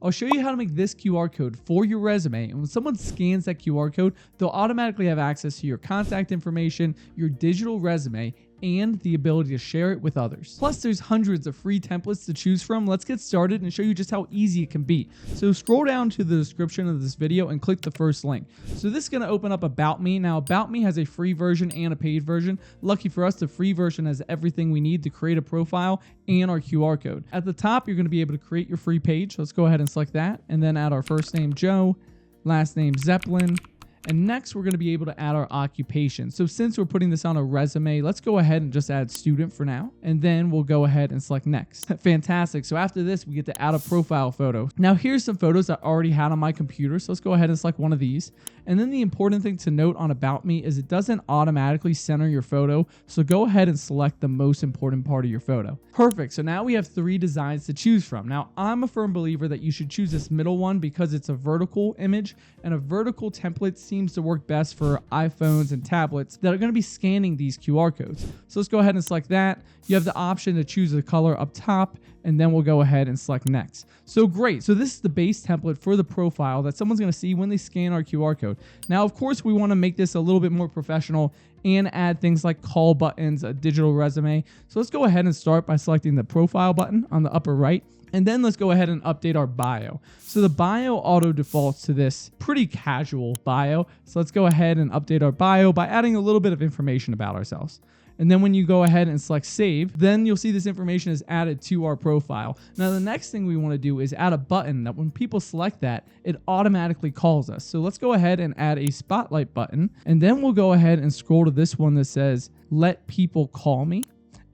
I'll show you how to make this QR code for your resume, and when someone scans that QR code, they'll automatically have access to your contact information, your digital resume, and the ability to share it with others. Plus, there's hundreds of free templates to choose from. Let's get started and show you just how easy it can be. So scroll down to the description of this video and click the first link. So this is going to open up About Me. Now, About Me has a free version and a paid version. Lucky for us, the free version has everything we need to create a profile and our QR code. At the top, you're going to be able to create your free page. Let's go ahead and select that, and then add our first name, Joe, last name, Zeppelin. And next, we're going to be able to add our occupation. So since we're putting this on a resume, let's go ahead and just add student for now. And then we'll go ahead and select next. Fantastic. So after this, we get to add a profile photo. Now here's some photos I already had on my computer. So let's go ahead and select one of these. And then the important thing to note on About Me is it doesn't automatically center your photo. So go ahead and select the most important part of your photo. Perfect. So now we have 3 designs to choose from. Now I'm a firm believer that you should choose this middle one because it's a vertical image, and a vertical template seems to work best for iPhones and tablets that are going to be scanning these QR codes. So let's go ahead and select that. You have the option to choose a color up top, and then we'll go ahead and select next. So great. So this is the base template for the profile that someone's going to see when they scan our QR code. Now, of course, we want to make this a little bit more professional and add things like call buttons, a digital resume. So let's go ahead and start by selecting the profile button on the upper right. And then let's go ahead and update our bio. So the bio auto defaults to this pretty casual bio. So let's go ahead and update our bio by adding a little bit of information about ourselves. And then when you go ahead and select save, then you'll see this information is added to our profile. Now, the next thing we want to do is add a button that when people select that, it automatically calls us. So let's go ahead and add a spotlight button. And then we'll go ahead and scroll to this one that says, let people call me.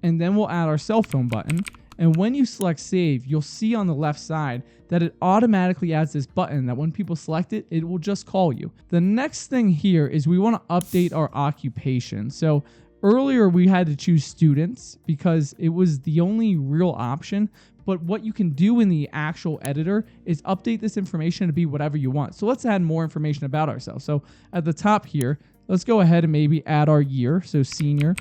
And then we'll add our cell phone button. And when you select save, you'll see on the left side that it automatically adds this button that when people select it, it will just call you. The next thing here is we want to update our occupation. So earlier we had to choose students because it was the only real option. But what you can do in the actual editor is update this information to be whatever you want. So let's add more information about ourselves. So at the top here, let's go ahead and maybe add our year. So senior.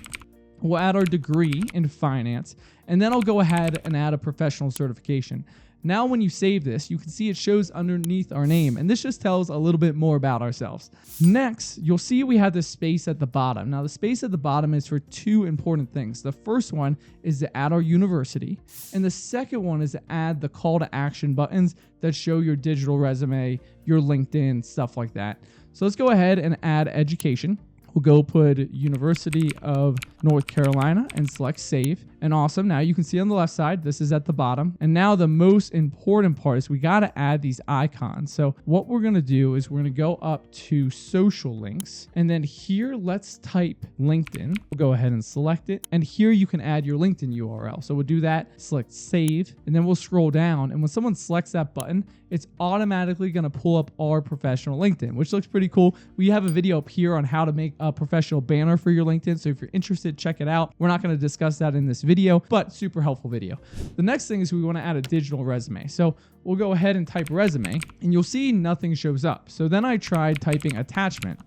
We'll add our degree in finance, and then I'll go ahead and add a professional certification. Now, when you save this, you can see it shows underneath our name, and this just tells a little bit more about ourselves. Next, you'll see we have this space at the bottom. Now, the space at the bottom is for 2 important things. The first one is to add our university, and the second one is to add the call to action buttons that show your digital resume, your LinkedIn, stuff like that. So let's go ahead and add education. We'll go put University of North Carolina and select save. And awesome. Now you can see on the left side, this is at the bottom. And now the most important part is we got to add these icons. So what we're going to do is we're going to go up to social links. And then here, let's type LinkedIn. We'll go ahead and select it. And here you can add your LinkedIn URL. So we'll do that, select save, and then we'll scroll down. And when someone selects that button, it's automatically going to pull up our professional LinkedIn, which looks pretty cool. We have a video up here on how to make a professional banner for your LinkedIn. So if you're interested, check it out. We're not going to discuss that in this video, but super helpful video. The next thing is we want to add a digital resume. So we'll go ahead and type resume, and you'll see nothing shows up. So then I tried typing attachment.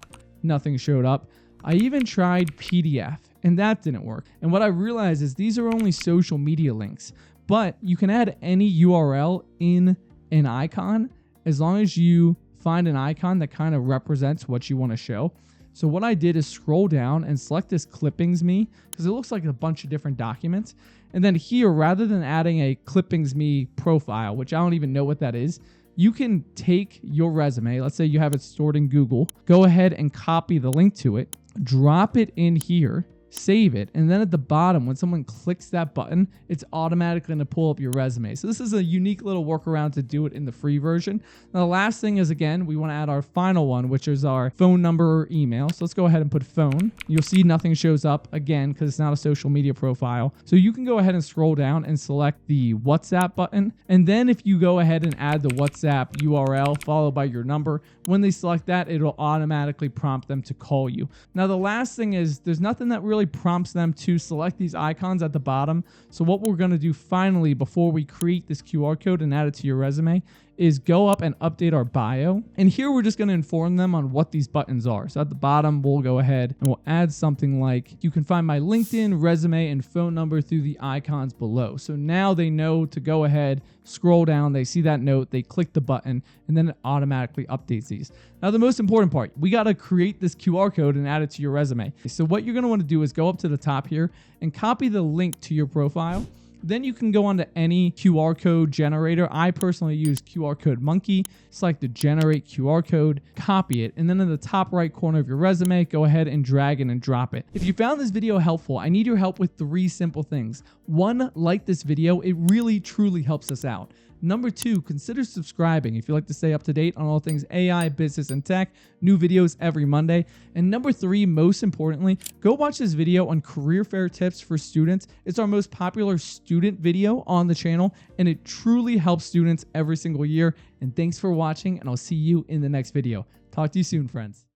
Nothing showed up. I even tried PDF, and that didn't work. And what I realized is these are only social media links, but you can add any URL in an icon as long as you find an icon that kind of represents what you want to show. So what I did is scroll down and select this clippings me because it looks like a bunch of different documents. And then here, rather than adding a clippings me profile, which I don't even know what that is, you can take your resume. Let's say you have it stored in Google. Go ahead and copy the link to it, drop it in here, save it, and then at the bottom, when someone clicks that button, it's automatically going to pull up your resume. So this is a unique little workaround to do it in the free version. Now, the last thing is, again, we want to add our final one, which is our phone number or email. So let's go ahead and put phone. You'll see nothing shows up, again, because it's not a social media profile. So you can go ahead and scroll down and select the WhatsApp button. And then if you go ahead and add the WhatsApp URL followed by your number, when they select that, it'll automatically prompt them to call you. Now, the last thing is there's nothing that really prompts them to select these icons at the bottom. So what we're going to do finally before we create this QR code and add it to your resume is go up and update our bio. And here we're just going to inform them on what these buttons are. So at the bottom, we'll go ahead and we'll add something like, you can find my LinkedIn, resume, and phone number through the icons below. So now they know to go ahead, scroll down, they see that note, they click the button, and then it automatically updates these. Now, the most important part, we got to create this QR code and add it to your resume. So what you're going to want to do is go up to the top here and copy the link to your profile. Then you can go onto any QR code generator. I personally use QR Code Monkey. Select the generate QR code, copy it, and then in the top right corner of your resume, go ahead and drag it and drop it. If you found this video helpful, I need your help with 3 simple things. 1, like this video. It really, truly helps us out. Number 2, consider subscribing if you like to stay up to date on all things AI, business, and tech. New videos every Monday. And number 3, most importantly, go watch this video on career fair tips for students. It's our most popular student video on the channel, and it truly helps students every single year. And thanks for watching, and I'll see you in the next video. Talk to you soon, friends.